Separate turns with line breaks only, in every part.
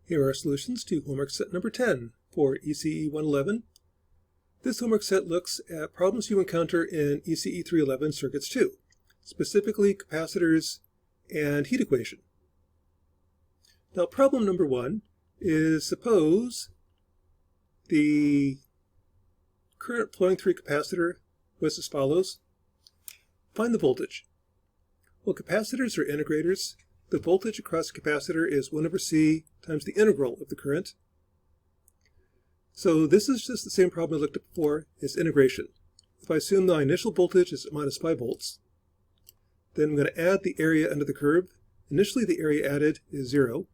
Here are solutions to homework set number 10 for ECE 111. This homework set looks at problems you encounter in ECE 311 Circuits 2, specifically capacitors and heat equation. Now problem number 1 is suppose the current flowing through a capacitor was as follows. Find the voltage. Well, capacitors are integrators. The voltage across the capacitor is 1 over C times the integral of the current. So this is just the same problem I looked at before, it's integration. If I assume my initial voltage is at minus 5 volts, then I'm going to add the area under the curve. Initially the area added is 0.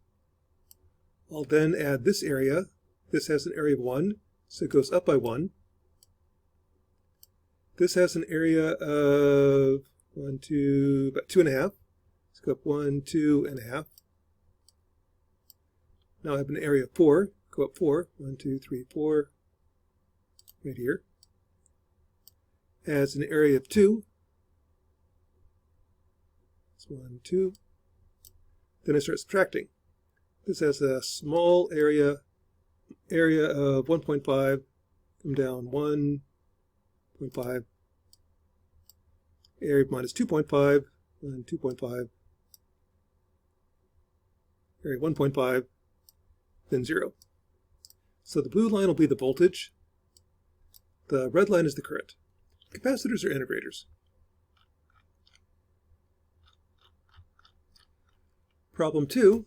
I'll then add this area. This has an area of 1, so it goes up by 1. This has an area of about 2.5. Let's go up 1, 2.5. Now I have an area of 4. Go up 4. 1, 2, 3, 4. Right here. Adds an area of 2. It's 1, 2. Then I start subtracting. This has a small area of 1.5. Come down 1.5. Area of minus 2.5. And 2.5. Area 1.5. Then 0. So the blue line will be the voltage. The red line is the current. Capacitors are integrators. Problem 2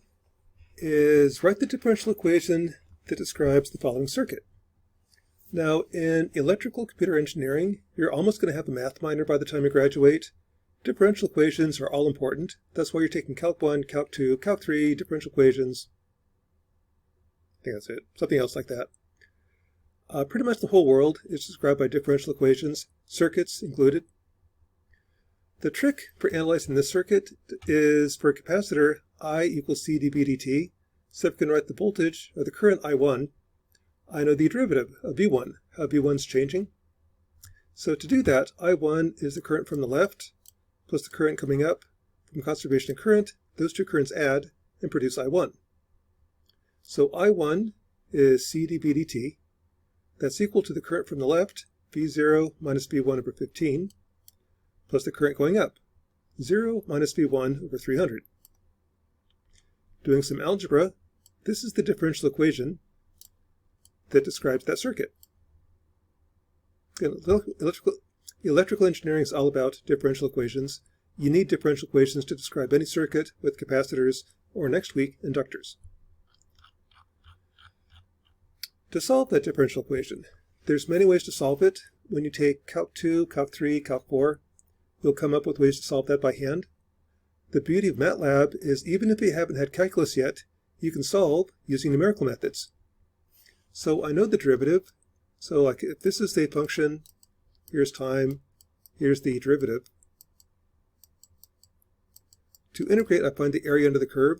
is write the differential equation that describes the following circuit. Now, in electrical computer engineering, you're almost going to have a math minor by the time you graduate. Differential equations are all important. That's why you're taking Calc 1, Calc 2, Calc 3, differential equations. I think that's it. Something else like that. Pretty much the whole world is described by differential equations, circuits included. The trick for analyzing this circuit is for a capacitor, I equals C dB dt. So if I can write the voltage, or the current I1, I know the derivative of V1, how V1's changing. So to do that, I1 is the current from the left, plus the current coming up from conservation of current. Those two currents add and produce I1. So I1 is C dB dt. That's equal to the current from the left, V0 minus V1 over 15, plus the current going up, 0 minus V1 over 300. Doing some algebra, this is the differential equation that describes that circuit. Electrical engineering is all about differential equations. You need differential equations to describe any circuit with capacitors, or next week, inductors. To solve that differential equation, there's many ways to solve it. When you take Calc 2, Calc 3, Calc 4, you'll come up with ways to solve that by hand. The beauty of Matlab is even if you haven't had calculus yet, you can solve using numerical methods. So I know the derivative. So like if this is the function, here's time, here's the derivative. To integrate, I find the area under the curve.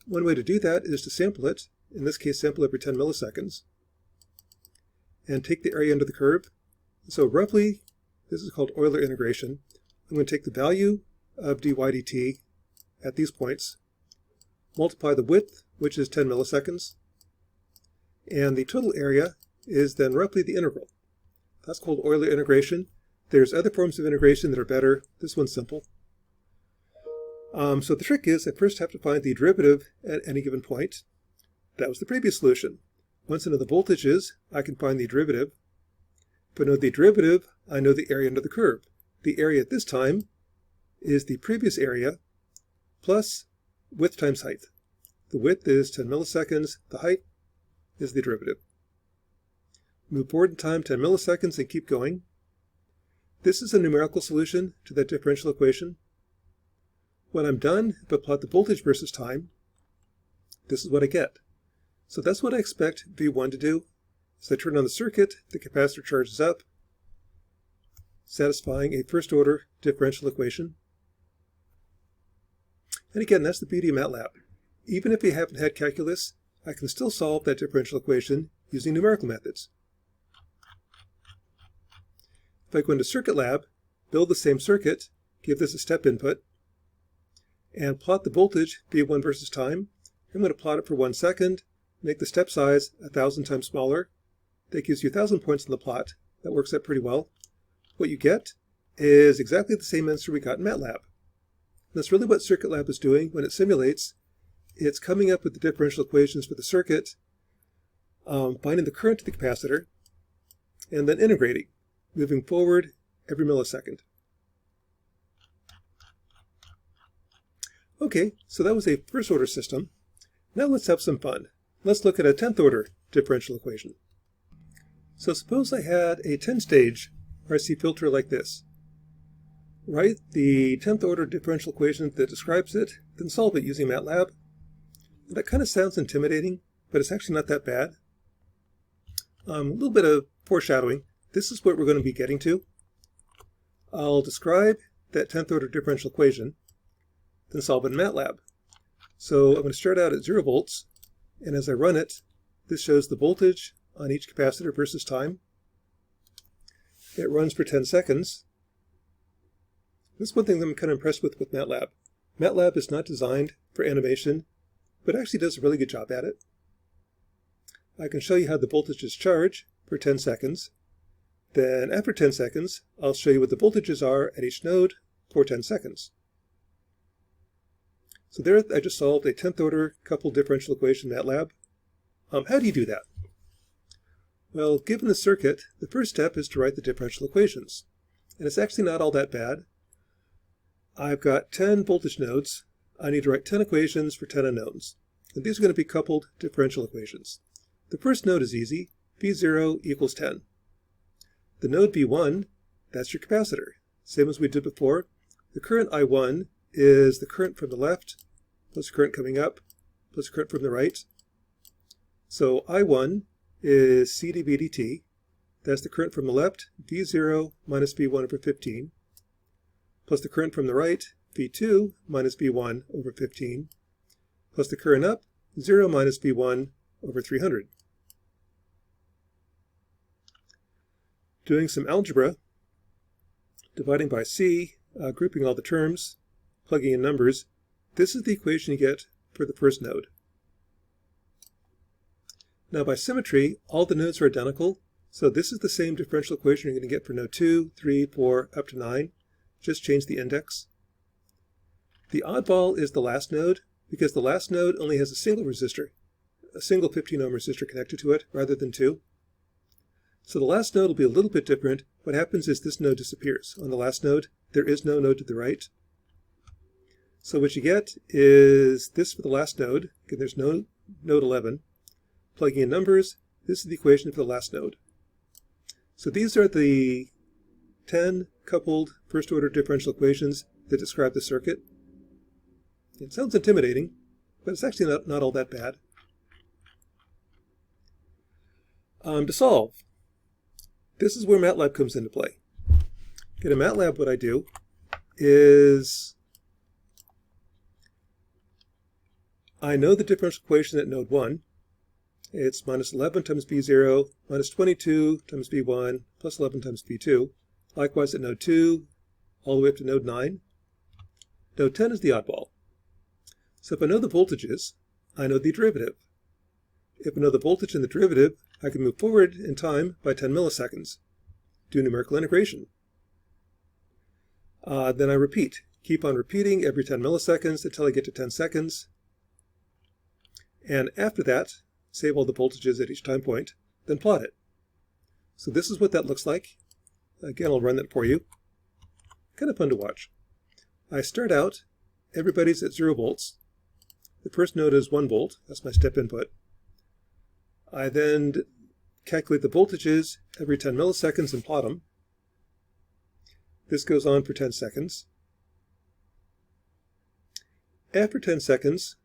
One way to do that is to sample it, in this case sample every 10 milliseconds, and take the area under the curve. So roughly, this is called Euler integration. I'm going to take the value of dy dt at these points, multiply the width, which is 10 milliseconds, and the total area is then roughly the integral. That's called Euler integration. There's other forms of integration that are better. This one's simple. So the trick is I first have to find the derivative at any given point. That was the previous solution. Once I know the voltage is, I can find the derivative. If I know the derivative, I know the area under the curve. The area at this time is the previous area plus width times height. The width is 10 milliseconds. The height is the derivative. Move forward in time 10 milliseconds and keep going. This is a numerical solution to that differential equation. When I'm done, if I plot the voltage versus time, this is what I get. So that's what I expect V1 to do. As I turn on the circuit, the capacitor charges up, satisfying a first-order differential equation. And again, that's the beauty of Matlab. Even if you haven't had calculus, I can still solve that differential equation using numerical methods. If I go into Circuit Lab, build the same circuit, give this a step input, and plot the voltage, V1 versus time, I'm going to plot it for 1 second, make the step size 1,000 times smaller. That gives you 1,000 points on the plot. That works out pretty well. What you get is exactly the same answer we got in Matlab. That's really what CircuitLab is doing when it simulates. It's coming up with the differential equations for the circuit, finding the current to the capacitor, and then integrating, moving forward every millisecond. Okay, so that was a first order system. Now let's have some fun. Let's look at a 10th order differential equation. So suppose I had a 10-stage RC filter like this. Write the 10th order differential equation that describes it, then solve it using Matlab. And that kind of sounds intimidating, but it's actually not that bad. A little bit of foreshadowing. This is what we're going to be getting to. I'll describe that 10th order differential equation, then solve it in Matlab. So I'm going to start out at 0 volts, and as I run it, this shows the voltage on each capacitor versus time. It runs for 10 seconds. This is one thing that I'm kind of impressed with Matlab. Matlab is not designed for animation, but actually does a really good job at it. I can show you how the voltages charge for 10 seconds. Then after 10 seconds, I'll show you what the voltages are at each node for 10 seconds. So there I just solved a 10th order coupled differential equation in Matlab. How do you do that? Well, given the circuit, the first step is to write the differential equations. And it's actually not all that bad. I've got 10 voltage nodes. I need to write 10 equations for 10 unknowns. And these are going to be coupled differential equations. The first node is easy. V0 equals 10. The node V1, that's your capacitor. Same as we did before. The current I1 is the current from the left, plus the current coming up, plus the current from the right. So I1 is C dV dt. That's the current from the left, V0 minus V1 over 15, plus the current from the right, V2 minus V1 over 15, plus the current up, 0 minus V1 over 300. Doing some algebra, dividing by C, grouping all the terms, plugging in numbers, this is the equation you get for the first node. Now by symmetry, all the nodes are identical, so this is the same differential equation you're going to get for node 2, 3, 4, up to 9. Just change the index. The oddball is the last node, because the last node only has a single resistor, a single 15 ohm resistor connected to it, rather than 2. So the last node will be a little bit different. What happens is this node disappears. On the last node, there is no node to the right. So what you get is this for the last node. Again, there's no node 11. Plugging in numbers, this is the equation for the last node. So these are the 10 coupled first-order differential equations that describe the circuit. It sounds intimidating, but it's actually not all that bad. To solve, this is where Matlab comes into play. In Matlab, what I do is I know the differential equation at node 1. It's minus 11 times V0, minus 22 times V1, plus 11 times V2. Likewise at node 2, all the way up to node 9. Node 10 is the oddball. So if I know the voltages, I know the derivative. If I know the voltage and the derivative, I can move forward in time by 10 milliseconds. Do numerical integration. Then I repeat. Keep on repeating every 10 milliseconds until I get to 10 seconds. And after that, save all the voltages at each time point, then plot it. So this is what that looks like. Again, I'll run that for you. Kind of fun to watch. I start out, everybody's at 0 volts. The first node is 1 volt, that's my step input. I then calculate the voltages every 10 milliseconds and plot them. This goes on for 10 seconds. After 10 seconds,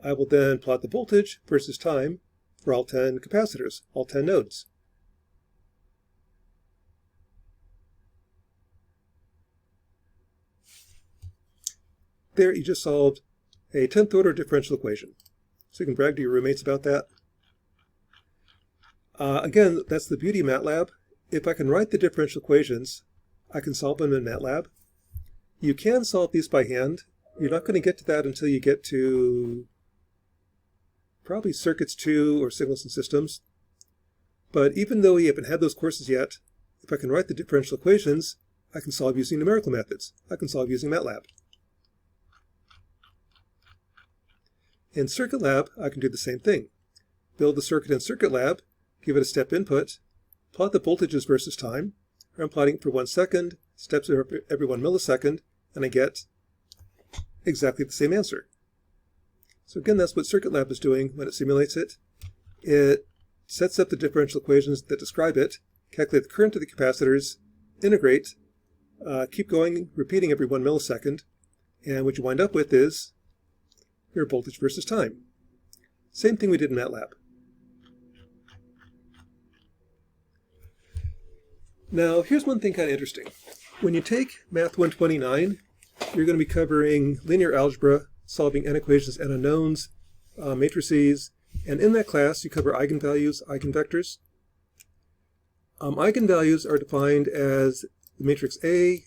I will then plot the voltage versus time for all 10 capacitors, all 10 nodes. There you just solved a 10th order differential equation. So you can brag to your roommates about that. Again, that's the beauty of Matlab. If I can write the differential equations, I can solve them in Matlab. You can solve these by hand. You're not going to get to that until you get to probably Circuits 2 or Signals and Systems. But even though we haven't had those courses yet, if I can write the differential equations, I can solve using numerical methods. I can solve using Matlab. In Circuit Lab, I can do the same thing. Build the circuit in Circuit Lab, give it a step input, plot the voltages versus time. I'm plotting it for 1 second, steps every 1 millisecond, and I get exactly the same answer. So again, that's what Circuit Lab is doing when it simulates it. It sets up the differential equations that describe it, calculate the current of the capacitors, integrate, keep going, repeating every 1 millisecond, and what you wind up with is your voltage versus time. Same thing we did in Matlab. Now, here's one thing kind of interesting. When you take Math 129, you're going to be covering linear algebra, solving n equations and unknowns, matrices, and in that class you cover eigenvalues, eigenvectors. Eigenvalues are defined as the matrix A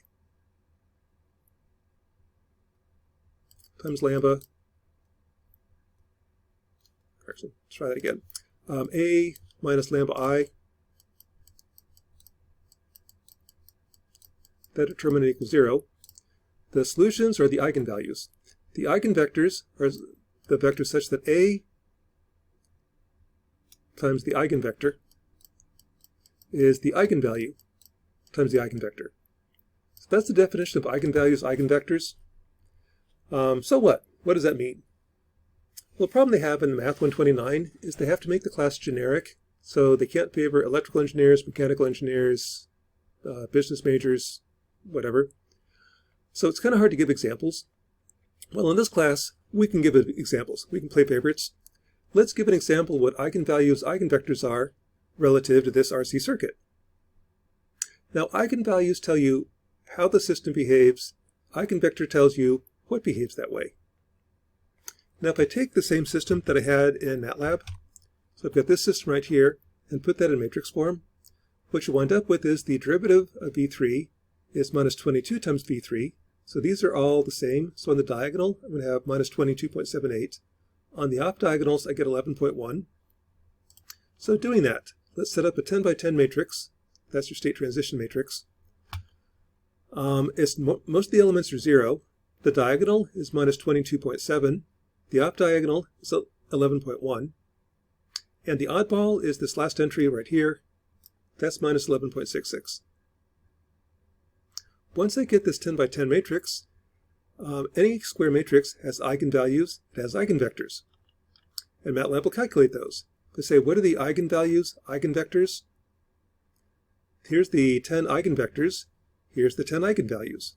times lambda. Actually, let's try that again. A minus lambda I. That determinant equals 0. The solutions are the eigenvalues. The eigenvectors are the vectors such that A times the eigenvector is the eigenvalue times the eigenvector. So that's the definition of eigenvalues, eigenvectors. So what? What does that mean? Well, the problem they have in Math 129 is they have to make the class generic, so they can't favor electrical engineers, mechanical engineers, business majors, whatever. So it's kind of hard to give examples. Well, in this class, we can give examples. We can play favorites. Let's give an example of what eigenvalues, eigenvectors are relative to this RC circuit. Now, eigenvalues tell you how the system behaves. Eigenvector tells you what behaves that way. Now, if I take the same system that I had in Matlab, so I've got this system right here, and put that in matrix form, what you wind up with is the derivative of V3 is minus 22 times V3. So these are all the same. So on the diagonal, I'm going to have minus 22.78. On the off diagonals, I get 11.1. So doing that, let's set up a 10 by 10 matrix. That's your state transition matrix. Most of the elements are 0. The diagonal is minus 22.7. The off diagonal is 11.1. And the oddball is this last entry right here. That's minus 11.66. Once I get this 10 by 10 matrix, any square matrix has eigenvalues, it has eigenvectors. And Matlab will calculate those. They say, what are the eigenvalues, eigenvectors? Here's the 10 eigenvectors, here's the 10 eigenvalues.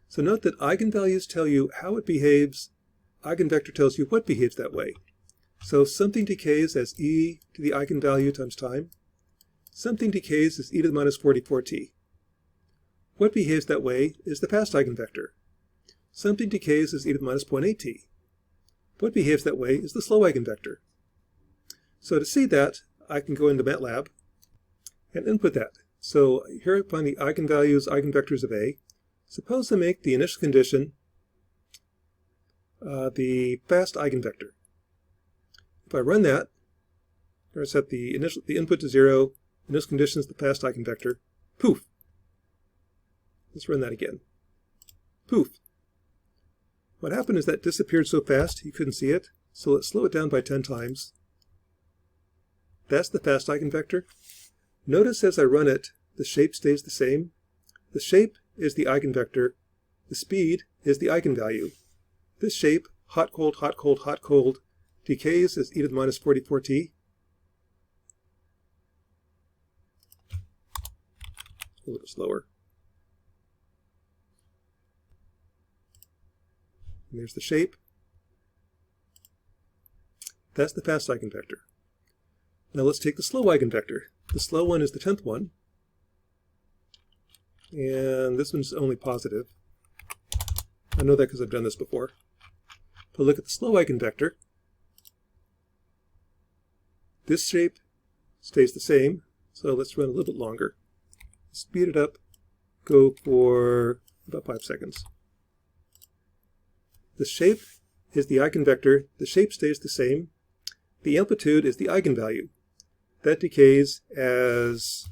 So note that eigenvalues tell you how it behaves, eigenvector tells you what behaves that way. So something decays as e to the eigenvalue times time. Something decays as e to the minus 44t. What behaves that way is the fast eigenvector. Something decays as e to the minus 0.8t. What behaves that way is the slow eigenvector. So to see that, I can go into Matlab and input that. So here I find the eigenvalues, eigenvectors of A. Suppose I make the initial condition the fast eigenvector. If I run that, or set the input to 0, initial condition is the fast eigenvector, poof. Let's run that again. Poof. What happened is that disappeared so fast you couldn't see it, so let's slow it down by 10 times. That's the fast eigenvector. Notice as I run it, the shape stays the same. The shape is the eigenvector. The speed is the eigenvalue. This shape, hot, cold, hot, cold, hot, cold, decays as e to the minus 44t. A little bit slower. And there's the shape. That's the fast eigenvector. Now let's take the slow eigenvector. The slow one is the 10th one. And this one's only positive. I know that because I've done this before. But look at the slow eigenvector. This shape stays the same, so let's run a little bit longer. Speed it up, go for about 5 seconds. The shape is the eigenvector. The shape stays the same. The amplitude is the eigenvalue. That decays as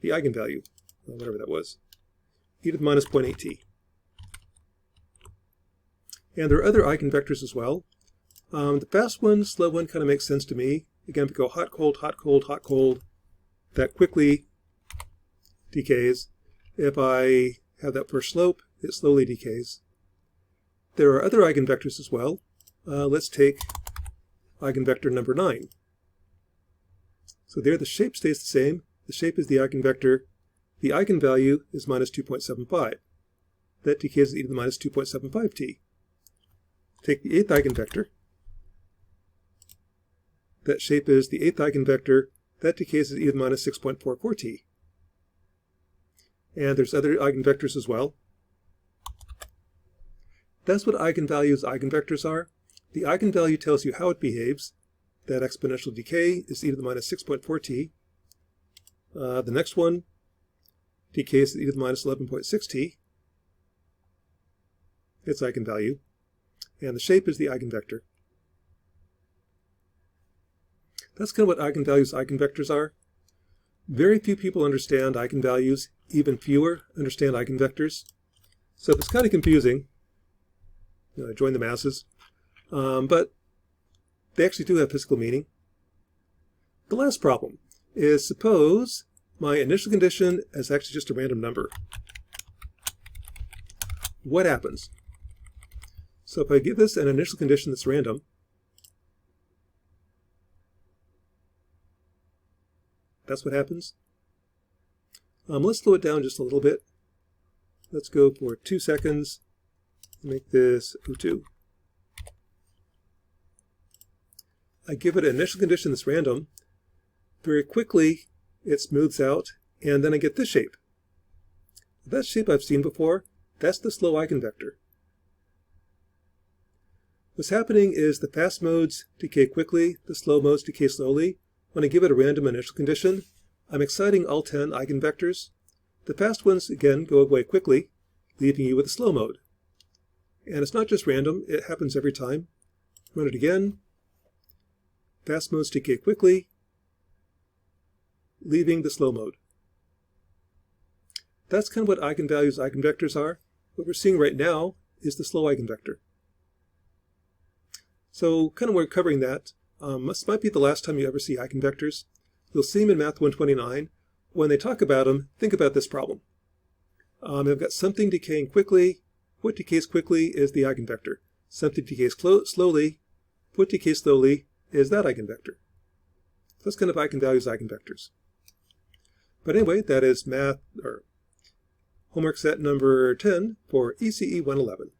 the eigenvalue, whatever that was, e to the minus 0.8t. And there are other eigenvectors as well. The fast one, slow one kind of makes sense to me. Again, if we go hot, cold, hot, cold, hot, cold, that quickly decays. If I have that first slope, it slowly decays. There are other eigenvectors as well. Let's take eigenvector number 9. So there the shape stays the same. The shape is the eigenvector. The eigenvalue is minus 2.75. That decays to e to the minus 2.75t. Take the 8th eigenvector. That shape is the 8th eigenvector. That decays to e to the minus 6.44t. And there's other eigenvectors as well. That's what eigenvalues eigenvectors are. The eigenvalue tells you how it behaves. That exponential decay is e to the minus 6.4t. The next one decays to e to the minus 11.6t. Its eigenvalue. And the shape is the eigenvector. That's kind of what eigenvalues eigenvectors are. Very few people understand eigenvalues. Even fewer understand eigenvectors. So it's kind of confusing. Join the masses. But they actually do have physical meaning. The last problem is, suppose my initial condition is actually just a random number. What happens? So if I give this an initial condition that's random, that's what happens. Let's slow it down just a little bit. Let's go for 2 seconds. Make this 02. I give it an initial condition that's random. Very quickly, it smooths out, and then I get this shape. That shape I've seen before. That's the slow eigenvector. What's happening is the fast modes decay quickly, the slow modes decay slowly. When I give it a random initial condition, I'm exciting all 10 eigenvectors. The fast ones, again, go away quickly, leaving you with a slow mode. And it's not just random, it happens every time. Run it again. Fast modes decay quickly, leaving the slow mode. That's kind of what eigenvalues eigenvectors are. What we're seeing right now is the slow eigenvector. So kind of we're covering that. This might be the last time you ever see eigenvectors. You'll see them in Math 129. When they talk about them, think about this problem. I've got something decaying quickly. What decays quickly is the eigenvector. Something decays slowly. What decays slowly is that eigenvector. So that's kind of eigenvalues eigenvectors. But anyway, that is math or homework set number 10 for ECE 111.